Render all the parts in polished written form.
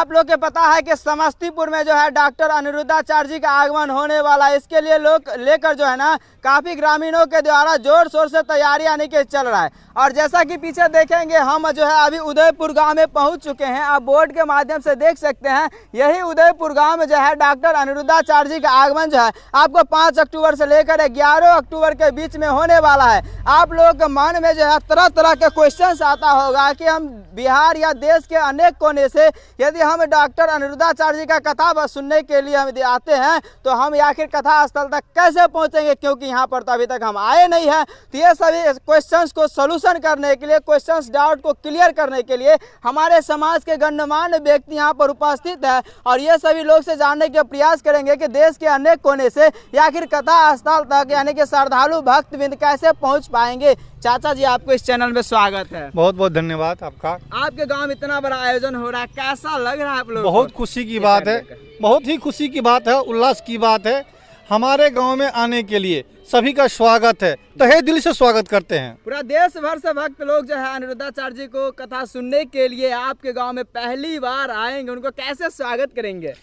आप लोग के पता है कि समस्तीपुर में जो है डॉक्टर अनिरुद्धाचार्य जी का आगमन होने वाला है। इसके लिए लोग लेकर जो है ना काफ़ी ग्रामीणों के द्वारा जोर शोर से तैयारी यानी कि चल रहा है। और जैसा कि पीछे देखेंगे हम जो है अभी उदयपुर गांव में पहुंच चुके हैं। आप बोर्ड के माध्यम से देख सकते हैं यही उदयपुर गांव में जो है डॉक्टर अनिरुद्धाचार्य जी का आगमन जो है आपको 5 अक्टूबर से लेकर 11 अक्टूबर के बीच में होने वाला है। आप लोगों के मन में जो है तरह तरह के क्वेश्चंस आता होगा कि हम बिहार या देश के अनेक कोने से यदि हम डॉक्टर अनिरुद्धाचार्य जी का कथा सुनने के लिए हम आते हैं तो हम आखिर कथा स्थल तक कैसे पहुंचेंगे, क्योंकि यहाँ पर तो अभी तक हम आए नहीं हैं। तो ये सभी क्वेश्चंस को सॉल्यूशन करने के लिए, क्वेश्चंस डाउट को क्लियर करने के लिए हमारे समाज के गणमान्य व्यक्ति यहाँ पर उपस्थित है और ये सभी लोग से जानने के प्रयास करेंगे कि देश के अनेक कोने से आखिर कथा स्थल तक यानी कि श्रद्धालु भक्तवृंद कैसे पहुँच पाएंगे। चाचा जी आपको इस चैनल में स्वागत है। बहुत बहुत धन्यवाद आपका। आपके गांव में इतना बड़ा आयोजन हो रहा है, कैसा लग रहा है आप लोग? बहुत खुशी की बात है, बहुत ही खुशी की बात है, उल्लास की बात है। हमारे गांव में आने के लिए सभी का स्वागत है, तहे दिल से स्वागत करते हैं। पूरा देश भर से भक्त लोग जो है अनिरुद्धाचार्य जी को कथा सुनने के लिए आपके गांव में पहली बार आएंगे, उनको कैसे स्वागत करेंगे?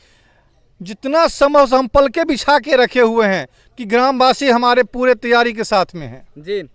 जितना संभव हम पलके बिछा के रखे हुए हैं कि ग्रामवासी हमारे पूरे तैयारी के साथ में हैं। जी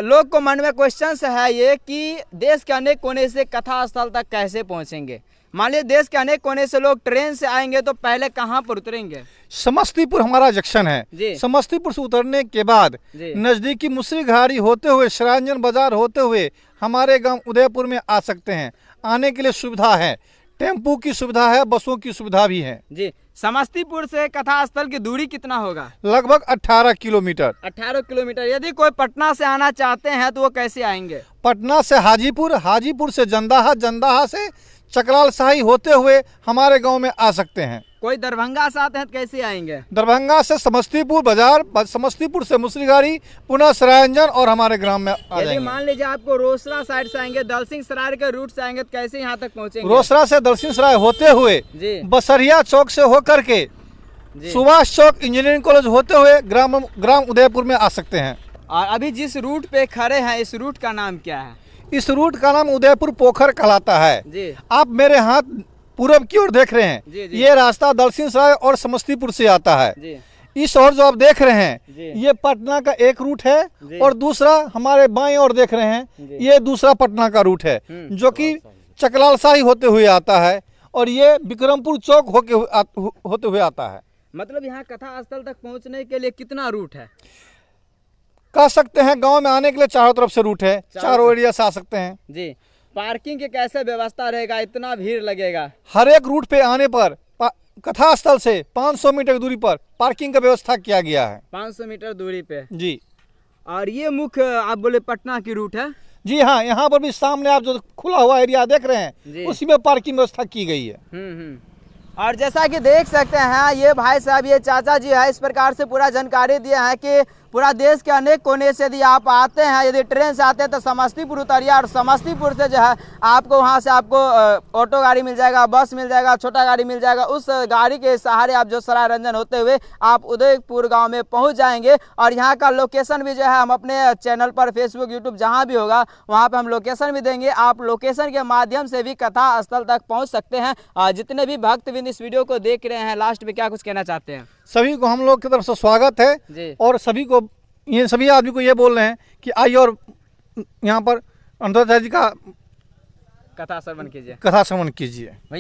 लोग को मन में क्वेश्चन है ये कि देश के अनेक कोने से कथा स्थल तक कैसे पहुंचेंगे। मान लीजिए देश के अनेक कोने से लोग ट्रेन से आएंगे तो पहले कहाँ पर उतरेंगे? समस्तीपुर हमारा जंक्शन है। समस्तीपुर से उतरने के बाद नज़दीकी मुसरी घाटी होते हुए शरारंजन बाजार होते हुए हमारे गांव उदयपुर में आ सकते हैं। आने के लिए सुविधा है, टेम्पू की सुविधा है, बसों की सुविधा भी है। जी समस्तीपुर से कथा स्थल की दूरी कितना होगा? लगभग 18 किलोमीटर। 18 किलोमीटर। यदि कोई पटना से आना चाहते हैं तो वो कैसे आएंगे? पटना से हाजीपुर, हाजीपुर से जंदाहा, जंदाहा से चकराल शाही होते हुए हमारे गांव में आ सकते हैं। कोई दरभंगा से आते हैं तो कैसे आएंगे? दरभंगा से समस्तीपुर बाजार, समस्तीपुर से मुसरी घाटी, पुनः सरायरंजन और हमारे ग्राम में आ जाएंगे। मान लीजिए आपको रोसड़ा साइड से आएंगे, दलसिंह सराय के रूट से आएंगे तो कैसे यहाँ तक पहुँचेंगे? रोसड़ा से दलसिंह सराय होते हुए बसरिया चौक से होकर के सुभाष चौक इंजीनियरिंग कॉलेज होते हुए ग्राम उदयपुर में आ सकते हैं। और अभी जिस रूट पे खड़े हैं इस रूट का नाम क्या है? इस रूट का नाम उदयपुर पोखर कहलाता है। आप मेरे हाथ पूरब की ओर देख रहे हैं, ये रास्ता दलसिंह सराय और समस्तीपुर से आता है। इस ओर जो आप देख रहे हैं ये पटना का एक रूट है और दूसरा हमारे बाएं ओर देख रहे हैं ये दूसरा पटना का रूट है जो कि चकलाल शाही होते हुए आता है और ये विक्रमपुर चौक होते हुए आता है। मतलब यहाँ कथा स्थल तक पहुँचने के लिए कितना रूट है? कह सकते हैं गांव में आने के लिए चारों तरफ से रूट है, चारों एरिया से आ सकते हैं। जी पार्किंग की कैसे व्यवस्था रहेगा? इतना भीड़ लगेगा? हर एक रूट पे आने पर कथा स्थल से 500 मीटर दूरी पर पार्किंग का व्यवस्था किया गया है। 500 मीटर दूरी पे? जी। और ये मुख्य आप बोले पटना की रूट है? जी हाँ, यहाँ पर भी सामने आप जो खुला हुआ एरिया देख रहे हैं उसी में पार्किंग व्यवस्था की गई है। और जैसा कि देख सकते हैं ये भाई साहब, ये चाचा जी है, इस प्रकार से पूरा जानकारी दिया है कि पूरा देश के अनेक कोने से यदि आप आते हैं, यदि ट्रेन से आते हैं तो समस्तीपुर उतरिए और समस्तीपुर से जो है आपको वहां से आपको ऑटो गाड़ी मिल जाएगा, बस मिल जाएगा, छोटा गाड़ी मिल जाएगा। उस गाड़ी के सहारे आप जो सरायरंजन होते हुए आप उदयपुर गांव में पहुंच जाएंगे। और यहाँ का लोकेशन भी जो है हम अपने चैनल पर फेसबुक यूट्यूब जहाँ भी होगा वहाँ पर हम लोकेशन भी देंगे। आप लोकेशन के माध्यम से भी कथा स्थल तक पहुँच सकते हैं। जितने भी भक्तवृंद इस वीडियो को देख रहे हैं लास्ट में क्या कुछ कहना चाहते हैं? सभी को हम लोग की तरफ से स्वागत है और सभी को ये सभी आदमी को ये बोल रहे हैं कि आइए और यहाँ पर अनिरुद्धाचार्य जी का कथा श्रवण कीजिए। कथा श्रवण कीजिए।